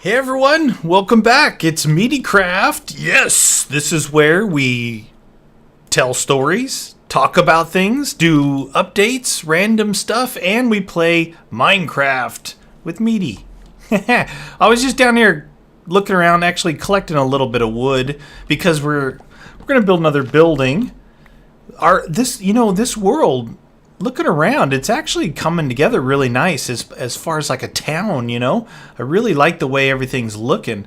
Hey everyone, welcome back. It's Meatycraft. Yes, this is where we tell stories, talk about things, do updates, random stuff, and we play Minecraft with Meaty. I was just down here looking around, actually collecting a little bit of wood because we're gonna build another building. This world, looking around, it's actually coming together really nice as far as like a town, I really like the way everything's looking.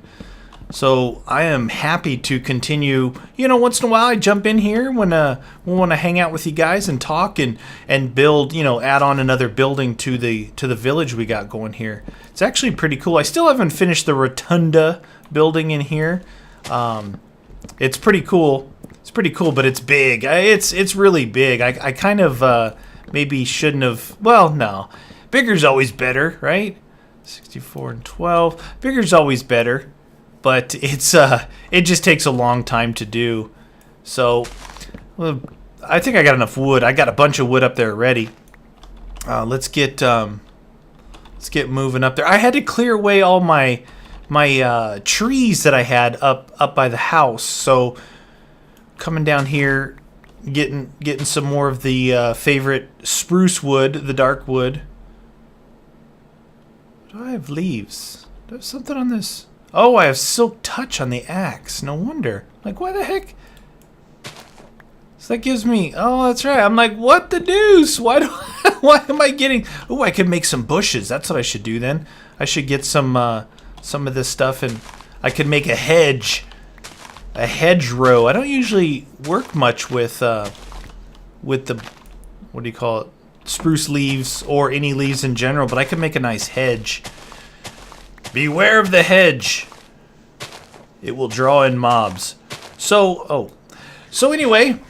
So I am happy to continue. Once in a while I jump in here when we want to hang out with you guys and talk and build, add on another building to the village we got going here. It's actually pretty cool. I still haven't finished the rotunda building in here. It's pretty cool. It's pretty cool, but it's big. It's really big. I kind of maybe shouldn't have. Well, no. Bigger's always better, right? 64 and 12. Bigger's always better, but it just takes a long time to do. So, I think I got enough wood. I got a bunch of wood up there already. Let's get moving up there. I had to clear away all my trees that I had up by the house. So, coming down here, getting some more of the favorite spruce wood, the dark wood. Do I have leaves? Do I have something on this? Oh, I have silk touch on the axe. No wonder. Like, why the heck? So that gives me. Oh, that's right. I'm like, what the deuce? Why am I getting? Oh, I could make some bushes. That's what I should do then. I should get some of this stuff, and I could make a hedge. A hedgerow. I don't usually work much with the, what do you call it, spruce leaves or any leaves in general, but I could make a nice hedge. Beware of the hedge. It will draw in mobs. So anyway,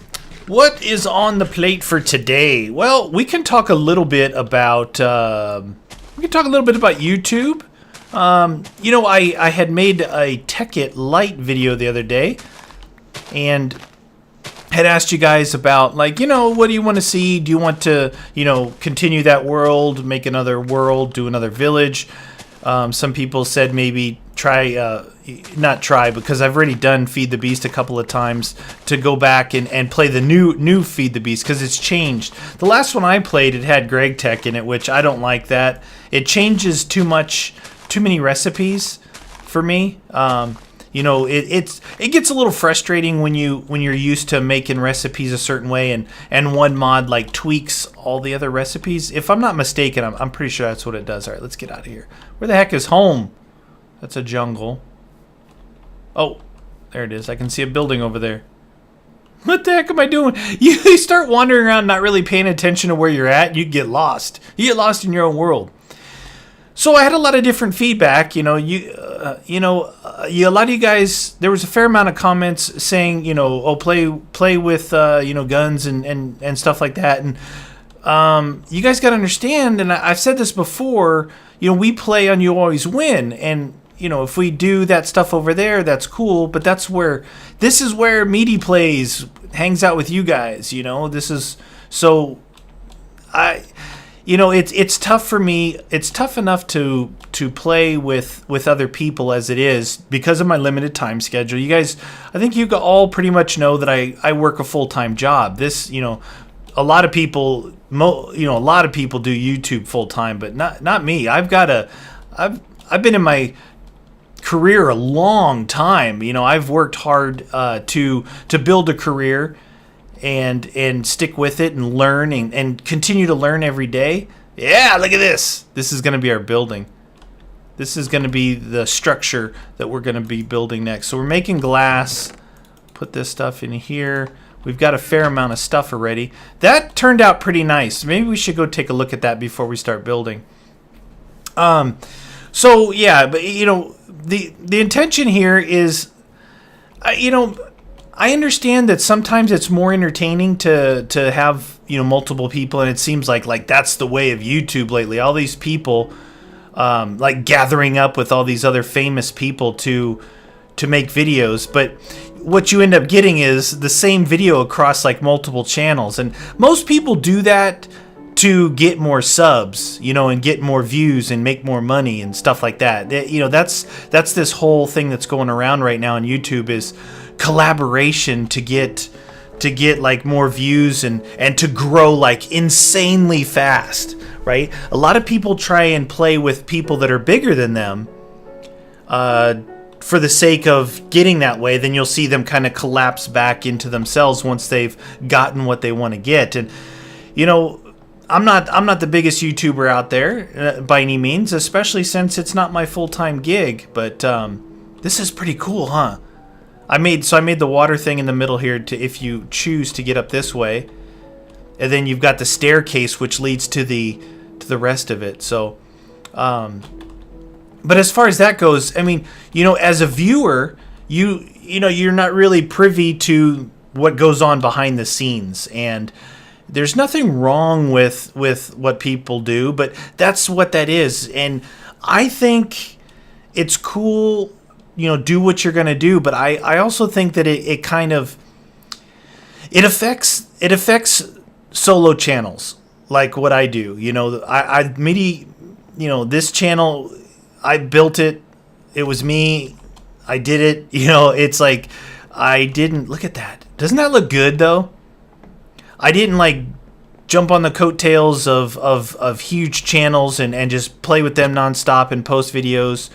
what is on the plate for today? Well, we can talk a little bit about YouTube. I had made a Tekkit light video the other day and had asked you guys about, what do you want to see? Do you want to, continue that world, make another world, do another village? Some people said maybe not try, because I've already done Feed the Beast a couple of times, to go back and play the new Feed the Beast, because it's changed. The last one I played, it had Greg Tech in it, which I don't like that. It changes too many recipes for me. It gets a little frustrating when you're used to making recipes a certain way and one mod like tweaks all the other recipes. If I'm not mistaken, I'm pretty sure that's what it does. All right, let's get out of here. Where the heck is home? That's a jungle. Oh, there it is. I can see a building over there. What the heck am I doing? You start wandering around, not really paying attention to where you're at, you get lost. You get lost in your own world. So I had a lot of different feedback. A lot of you guys. There was a fair amount of comments saying, play with guns and stuff like that. And you guys got to understand. And I've said this before. We play on YouAlwaysWin, and if we do that stuff over there, that's cool. But this is where Meaty plays, hangs out with you guys. This is so. It's tough for me. It's tough enough to play with other people as it is because of my limited time schedule. You guys, I think you all pretty much know that I work a full-time job. This, a lot of people do YouTube full-time, but not me. I've been in my career a long time. I've worked hard to build a career and stick with it and learn and continue to learn every day. Yeah, look at this. This is going to be our building. This is going to be the structure that we're going to be building next. So we're making glass. Put this stuff in here. We've got a fair amount of stuff already. That turned out pretty nice. Maybe we should go take a look at that before we start building. So yeah, but the intention here is, I understand that sometimes it's more entertaining to have multiple people, and it seems like that's the way of YouTube lately. All these people gathering up with all these other famous people to make videos, but what you end up getting is the same video across multiple channels, and most people do that to get more subs, and get more views and make more money and stuff like that. That's this whole thing that's going around right now on YouTube, is collaboration to get like more views and to grow like insanely fast, right? A lot of people try and play with people that are bigger than them for the sake of getting that way. Then you'll see them kind of collapse back into themselves once they've gotten what they want to get. And I'm not the biggest YouTuber out there by any means, especially since it's not my full-time gig, but this is pretty cool, huh? I made the water thing in the middle here to, if you choose to get up this way, and then you've got the staircase which leads to the rest of it. So, but as far as that goes, I mean, as a viewer, you're not really privy to what goes on behind the scenes, and there's nothing wrong with what people do, but that's what that is. And I think it's cool, do what you're going to do, but I also think that it kind of it affects solo channels like what I do. This channel, I built it. It was me. I did it. It's like I didn't look at that. Doesn't that look good though? I didn't like jump on the coattails of huge channels and just play with them nonstop and post videos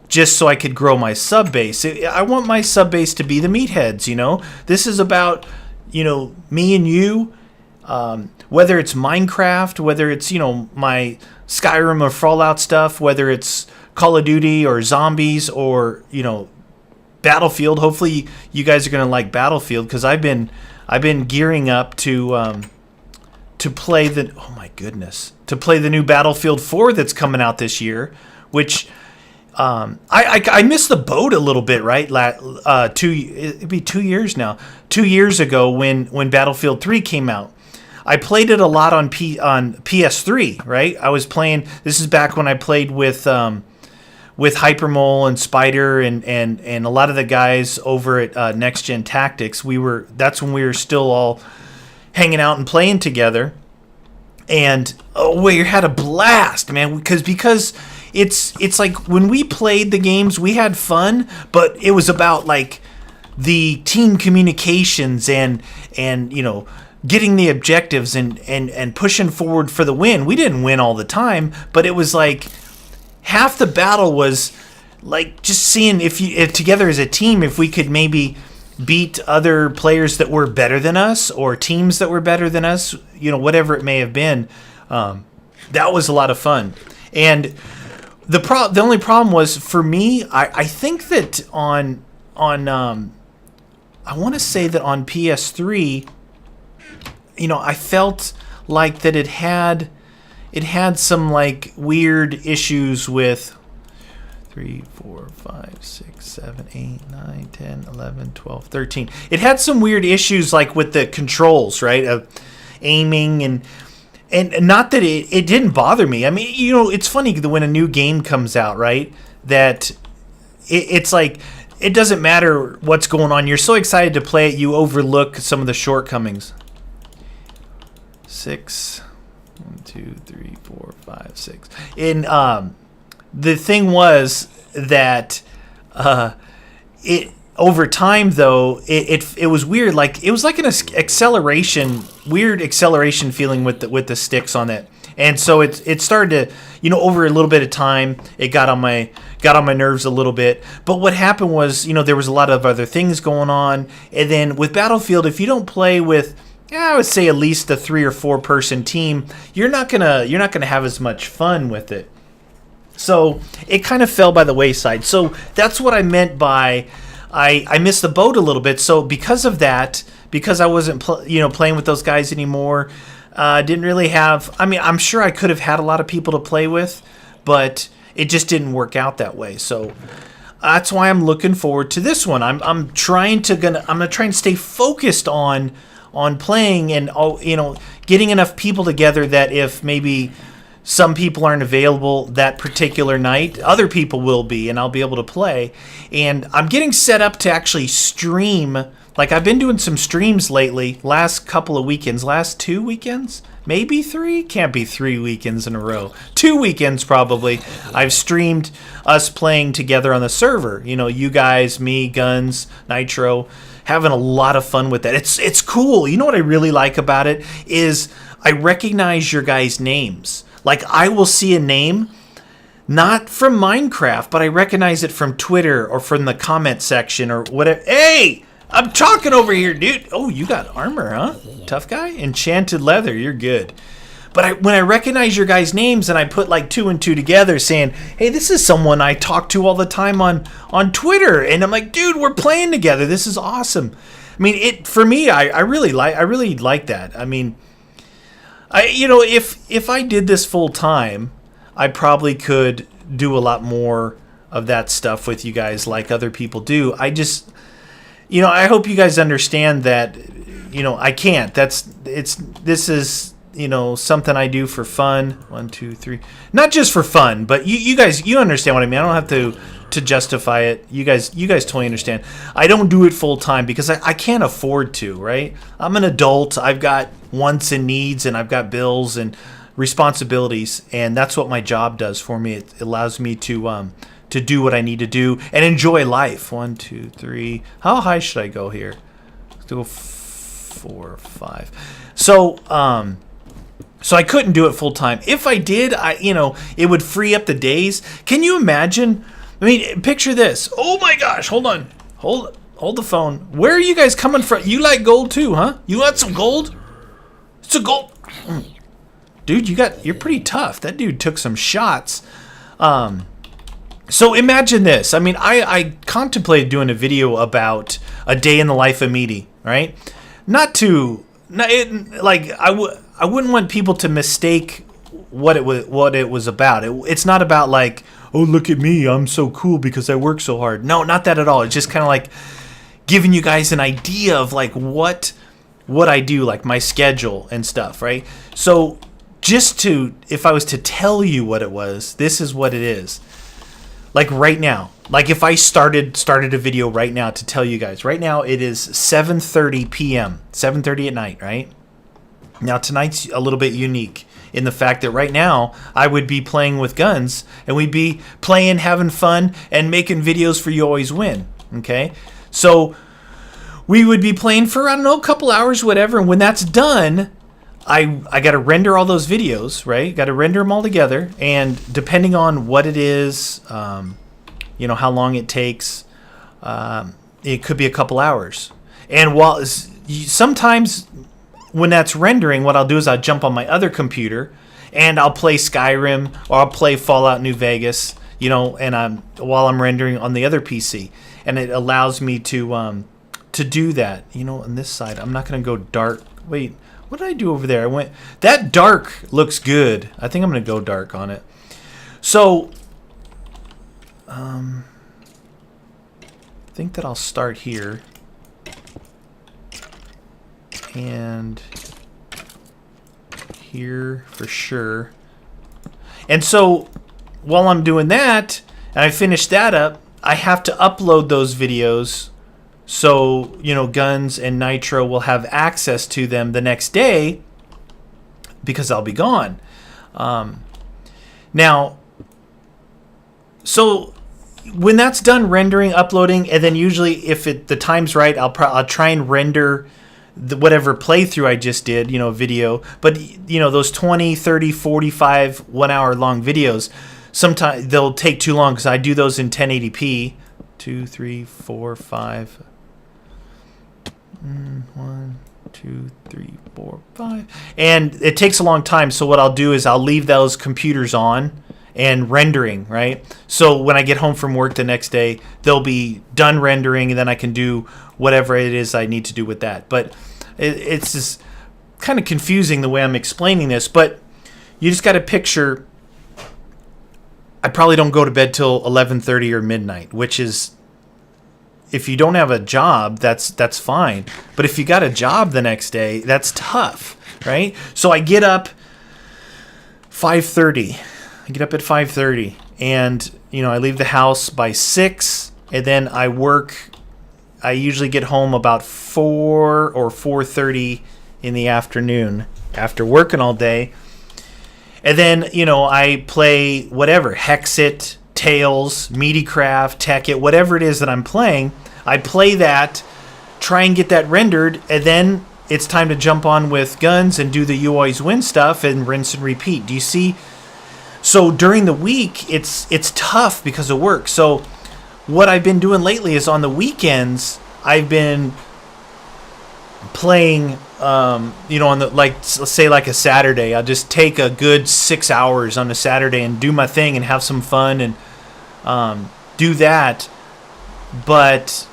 just so I could grow my sub base. I want my sub base to be the meatheads, This is about, me and you, whether it's Minecraft, whether it's, my Skyrim or Fallout stuff, whether it's Call of Duty or zombies or, Battlefield. Hopefully you guys are going to like Battlefield, because I've been gearing up to play to play the new Battlefield 4 that's coming out this year, which I missed the boat a little bit, right? It'd be 2 years now. 2 years ago when Battlefield 3 came out, I played it a lot on PS3, right? I was playing. This is back when I played with Hypermole and Spider and a lot of the guys over at Next Gen Tactics. That's when we were still all hanging out and playing together, and we had a blast, man. Because it's like when we played the games, we had fun, but it was about like the team communications and getting the objectives and pushing forward for the win. We didn't win all the time, but it was like half the battle was like just seeing if together as a team, if we could maybe beat other players that were better than us or teams that were better than us, whatever it may have been. That was a lot of fun. And the only problem was for me, I think that on I want to say that on PS3, I felt like that it had some like weird issues with 3, 4, 5, 6, 7, 8, 9, 10, 11, 12, 13. It had some weird issues like with the controls, right? Of aiming and not that it didn't bother me. I mean, it's funny when a new game comes out, right? That it's like it doesn't matter what's going on. You're so excited to play it, you overlook some of the shortcomings. 6, 1, 2, 3, 4, 5, 6. And the thing was that it over time though it was weird. Like it was like an weird acceleration feeling with the sticks on it. And so it started to, over a little bit of time, it got on my nerves a little bit. But what happened was, there was a lot of other things going on. And then with Battlefield, if you don't play with, I would say at least a 3 or 4 person team, you're not gonna have as much fun with it. So it kind of fell by the wayside. So that's what I meant by I missed the boat a little bit. So because of that, because I wasn't playing with those guys anymore, didn't really have. I mean, I'm sure I could have had a lot of people to play with, but it just didn't work out that way. So that's why I'm looking forward to this one. I'm gonna try and stay focused on playing and getting enough people together that if maybe some people aren't available that particular night, other people will be, and I'll be able to play. And I'm getting set up to actually stream Like, I've been doing some streams lately, last couple of weekends, last 2 weekends, maybe 3? Can't be 3 weekends in a row. 2 weekends, probably. I've streamed us playing together on the server. You know, you guys, me, Guns, Nitro, having a lot of fun with that. It's cool. You know what I really like about it is I recognize your guys' names. Like, I will see a name, not from Minecraft, but I recognize it from Twitter or from the comment section or whatever. Hey! I'm talking over here, dude. Oh, you got armor, huh? Tough guy? Enchanted leather. You're good. But when I recognize your guys' names and I put like 2 and 2 together saying, hey, this is someone I talk to all the time on Twitter. And I'm like, dude, we're playing together. This is awesome. I mean, for me, I really like that. I mean, if I did this full time, I probably could do a lot more of that stuff with you guys like other people do. I hope you guys understand that, I can't. This is, something I do for fun. 1, 2, 3. Not just for fun, but you guys, you understand what I mean. I don't have to justify it. You guys totally understand. I don't do it full time because I can't afford to, right? I'm an adult. I've got wants and needs, and I've got bills and responsibilities, and that's what my job does for me. It allows me to do what I need to do and enjoy life. 1, 2, 3. How high should I go here? Let's go 4, 5. So I couldn't do it full time. If I did, it would free up the days. Can you imagine? I mean, picture this. Oh my gosh! Hold on. Hold the phone. Where are you guys coming from? You like gold too, huh? You want some gold? It's a gold. Dude, you're pretty tough. That dude took some shots. So imagine this. I mean, I contemplated doing a video about a day in the life of Meaty, right? I wouldn't want people to mistake what it was about. It's not about like, oh, look at me, I'm so cool because I work so hard. No, not that at all. It's just kind of like giving you guys an idea of like what I do, like my schedule and stuff, right? So if I was to tell you what it was, this is what it is. Like right now, like if I started a video right now to tell you guys, right now it is 7:30 p.m., 7:30 at night, right? Now tonight's a little bit unique in the fact that right now I would be playing with Guns and we'd be playing, having fun, and making videos for YouAlwaysWin, okay? So we would be playing for, I don't know, a couple hours, whatever, and when that's done, I got to render all those videos, right? Got to render them all together, and depending on what it is, how long it takes, it could be a couple hours. And sometimes when that's rendering, what I'll do is I'll jump on my other computer and I'll play Skyrim or I'll play Fallout New Vegas, and while I'm rendering on the other PC, and it allows me to do that. On this side, I'm not going to go dark. Wait. What did I do over there? That dark looks good. I think I'm going to go dark on it. So, I think that I'll start here. And here for sure. And so, while I'm doing that, and I finish that up, I have to upload those videos. So, Guns and Nitro will have access to them the next day because I'll be gone. Now, so when that's done rendering, uploading, and then usually if the time's right, I'll try and render whatever playthrough I just did, video. But, those 20, 30, 45, 1 hour long videos, sometimes they'll take too long because I do those in 1080p. 2, 3, 4, 5... 1, 2, 3, 4, 5, and it takes a long time. So what I'll do is I'll leave those computers on and rendering, right? So when I get home from work the next day, they'll be done rendering, and then I can do whatever it is I need to do with that. But it's just kind of confusing the way I'm explaining this, but you just got to picture I probably don't go to bed till 11:30 or midnight, which is, if you don't have a job, that's fine. But if you got a job the next day, that's tough, right? So I get up 5:30. I get up at 5:30, and I leave the house by 6, and then I work I usually get home about 4 or 4:30 in the afternoon after working all day. And then, I play whatever, Hexit, Tales, Meatycraft, Tekkit, whatever it is that I'm playing. I play that, try and get that rendered, and then it's time to jump on with guns and do the YouAlwaysWin stuff and rinse and repeat. Do you see? So during the week, it's tough because of work. So what I've been doing lately is on the weekends, I've been playing, on the, let's say like a Saturday. I'll just take a good 6 hours on a Saturday and do my thing and have some fun and do that. But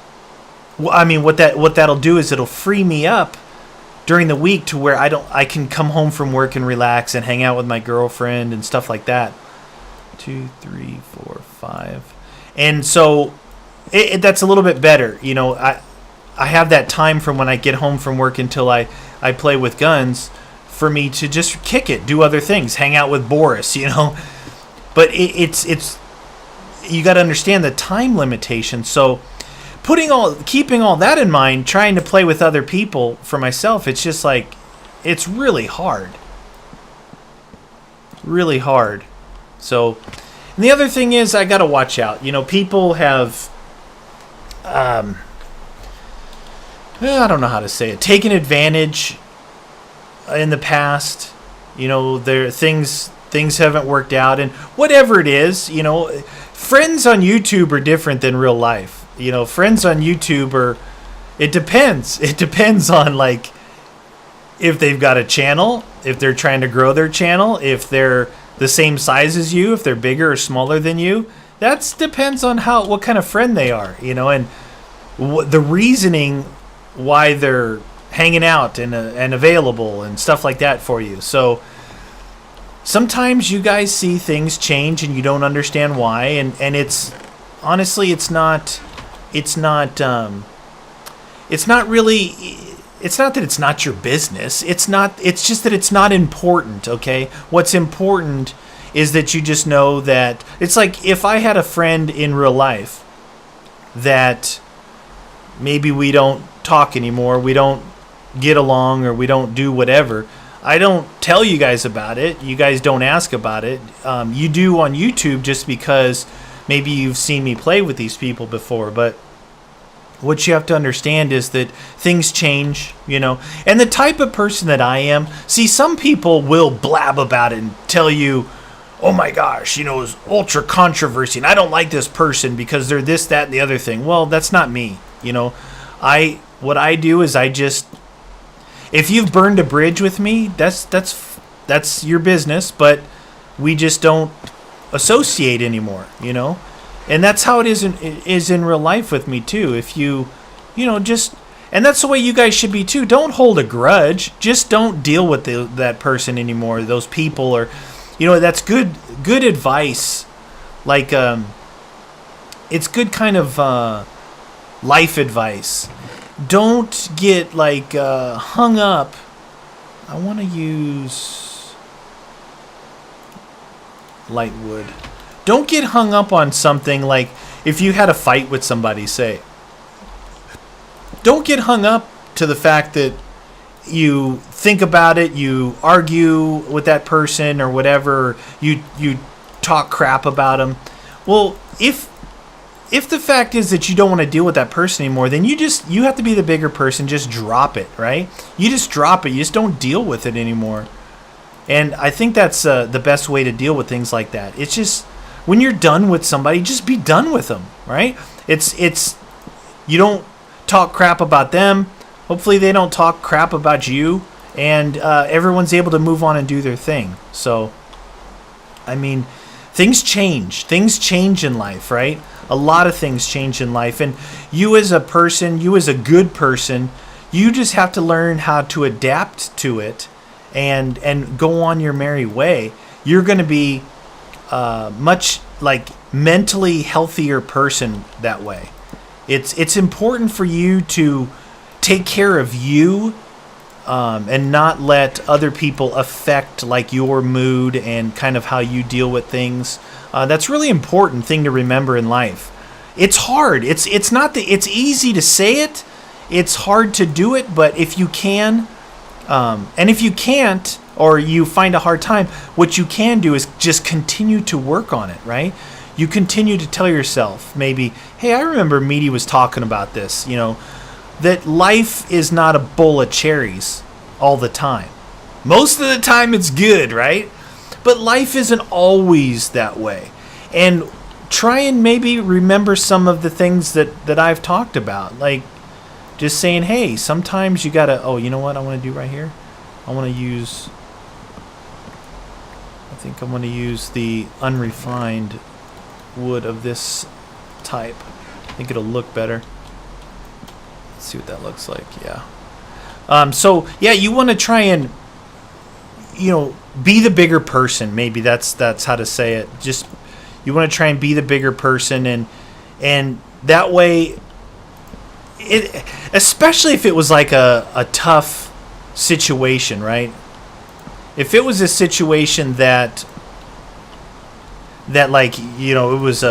I mean, what that'll do is it'll free me up during the week to where I can come home from work and relax and hang out with my girlfriend and stuff like that. 2, 3, 4, 5. And so that's a little bit better. I have that time from when I get home from work until I play with guns for me to just kick it, do other things, hang out with Boris, But it's you got to understand the time limitation. So keeping all that in mind, trying to play with other people for myself, it's just like, it's really hard. Really hard. So, and the other thing is I got to watch out. People have, I don't know how to say it, taken advantage in the past. There things haven't worked out, and whatever it is, friends on YouTube are different than real life. Friends on YouTube it depends. It depends on, like, if they've got a channel, if they're trying to grow their channel, if they're the same size as you, if they're bigger or smaller than you. That depends on what kind of friend they are, and the reasoning why they're hanging out and available and stuff like that for you. So sometimes you guys see things change and you don't understand why, and it's honestly, it's not that it's not your business. It's just that it's not important, okay? What's important is that you just know that it's like if I had a friend in real life that maybe we don't talk anymore, we don't get along, or we don't do whatever, I don't tell you guys about it. You guys don't ask about it. You do on YouTube just because maybe you've seen me play with these people before, but what you have to understand is that things change, and the type of person that I am, see, some people will blab about it and tell you, oh my gosh, it's ultra controversy, and I don't like this person because they're this, that, and the other thing. Well, that's not me. What I do is if you've burned a bridge with me, that's your business, but we just don't associate anymore, And that's how it is in real life with me too. If you just, and that's the way you guys should be too. Don't hold a grudge. Just don't deal with that person anymore. Those people are, that's good advice. Like, it's good kind of life advice. Don't get hung up. I want to use light wood. Don't get hung up on something like if you had a fight with somebody, say. Don't get hung up to the fact that you think about it, you argue with that person or whatever, you talk crap about them. Well, if the fact is that you don't want to deal with that person anymore, then you have to be the bigger person. Just drop it, right? You just drop it. You just don't deal with it anymore. And I think that's the best way to deal with things like that. It's just, when you're done with somebody, just be done with them, right? It's you don't talk crap about them. Hopefully they don't talk crap about you, and everyone's able to move on and do their thing. So, I mean, things change. Things change in life, right? A lot of things change in life, and you as a person, you as a good person, you just have to learn how to adapt to it and go on your merry way. You're going to be much mentally healthier person that way. It's important for you to take care of you and not let other people affect your mood and kind of how you deal with things. That's really important thing to remember in life. it's hard. It's not it's easy to say it. It's hard to do it, but if you can, and if you can't, or you find a hard time, what you can do is just continue to work on it, right? You continue to tell yourself, maybe, hey, I remember Meaty was talking about this, that life is not a bowl of cherries all the time. Most of the time it's good, right? But life isn't always that way. And try and maybe remember some of the things that I've talked about. Like just saying, hey, sometimes you gotta, oh, you know what I want to do right here? I think I'm going to use the unrefined wood of this type. I think it'll look better. Let's see what that looks like. Yeah. So yeah, you want to try and be the bigger person. Maybe that's how to say it. Just you want to try and be the bigger person, and that way, especially if it was like a tough situation, right? If it was a situation that like, it was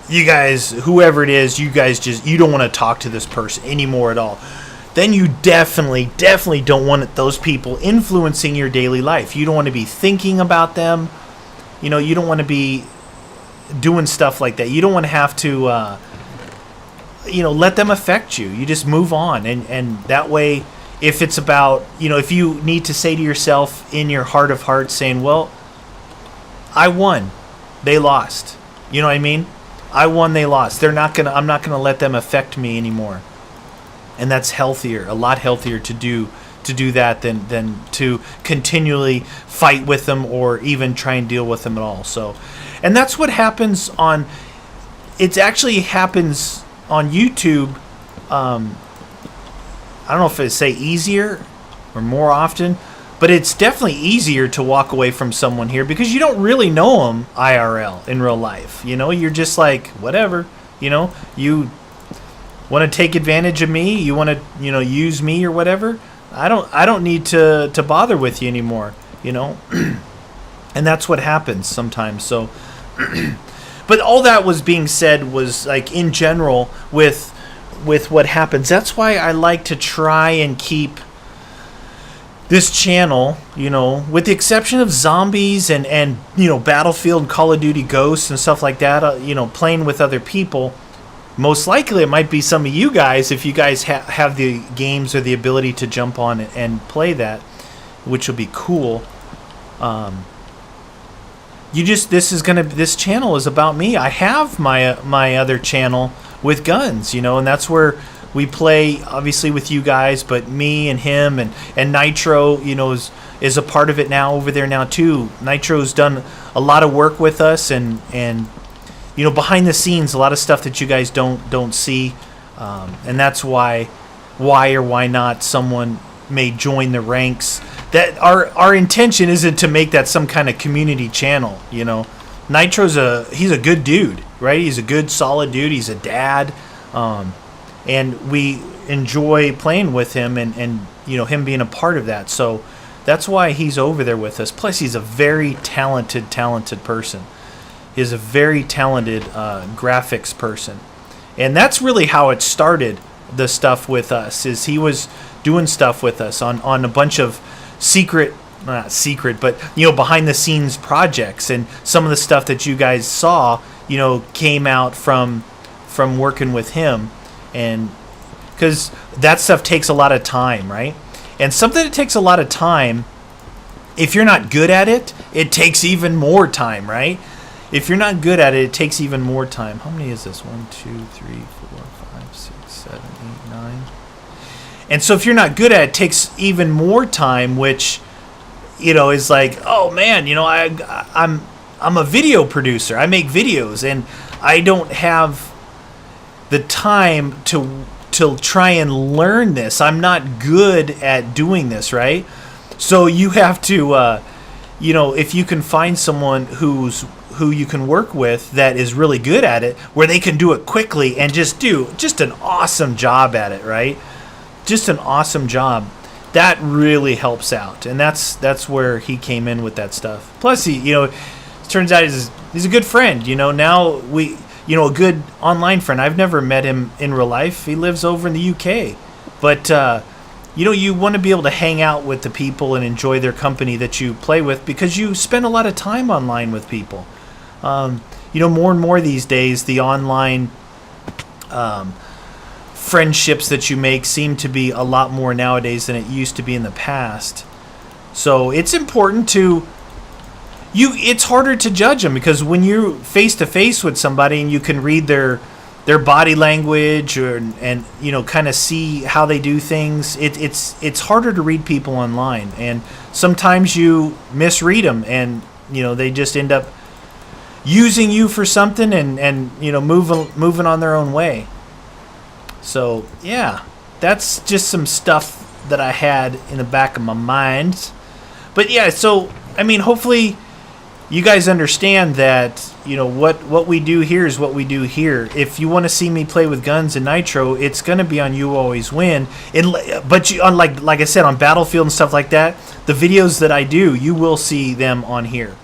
you guys, whoever it is, you guys you don't want to talk to this person anymore at all, then you definitely don't want those people influencing your daily life. You don't want to be thinking about them. You don't want to be doing stuff like that. You don't want to have to, let them affect you. You just move on. And that way, if it's about, if you need to say to yourself in your heart of hearts saying, well, I won, they lost. You know what I mean? I won, they lost. I'm not going to let them affect me anymore. And that's healthier, a lot healthier to do that than to continually fight with them or even try and deal with them at all. So, and that's what happens it actually happens on YouTube. I don't know if it's say easier or more often, but it's definitely easier to walk away from someone here because you don't really know them IRL in real life. You're just like, whatever, you want to take advantage of me, you want to, use me or whatever. I don't need to bother with you anymore, and that's what happens sometimes. So, but all that was being said was like in general with what happens. That's why I like to try and keep this channel, with the exception of zombies and Battlefield and Call of Duty Ghosts and stuff like that, playing with other people. Most likely it might be some of you guys, if you guys have the games or the ability to jump on and play that, which will be cool. This channel is about me. I have my other channel with guns, and that's where we play, obviously with you guys, but me and him and Nitro, is a part of it now over there now too. Nitro's done a lot of work with us and behind the scenes, a lot of stuff that you guys don't see, and that's why or why not someone may join the ranks. That our intention isn't to make that some kind of community channel. Nitro's he's a good dude, right? He's a good, solid dude. He's a dad, and we enjoy playing with him and him being a part of that. So that's why he's over there with us. Plus, he's a very talented person. He's a very talented graphics person, and that's really how it started. The stuff with us is he was doing stuff with us on a bunch of not secret, but behind the scenes projects, and some of the stuff that you guys saw, came out from working with him, and because that stuff takes a lot of time, right? And something that takes a lot of time, if you're not good at it, it takes even more time, right? If you're not good at it, it takes even more time. How many is this? 1, 2, 3, 4, 5, 6, 7, 8, 9. And so if you're not good at it, it takes even more time, which is like, oh man, I'm a video producer. I make videos, and I don't have the time to try and learn this. I'm not good at doing this, right? So you have to, if you can find someone who you can work with that is really good at it, where they can do it quickly and just do an awesome job at it, right? Just an awesome job. That really helps out, and that's where he came in with that stuff. Plus, he, it turns out he's a good friend. Now a good online friend. I've never met him in real life. He lives over in the UK. But, you want to be able to hang out with the people and enjoy their company that you play with, because you spend a lot of time online with people. More and more these days, the online friendships that you make seem to be a lot more nowadays than it used to be in the past. So it's important it's harder to judge them, because when you're face to face with somebody and you can read their body language and kind of see how they do things, it's harder to read people online, and sometimes you misread them, and they just end up using you for something and moving on their own way. So yeah, that's just some stuff that I had in the back of my mind. But yeah, so hopefully you guys understand that what we do here is what we do here. If you want to see me play with guns in Nitro, it's going to be on YouAlwaysWin. But like I said, on Battlefield and stuff like that, the videos that I do, you will see them on here.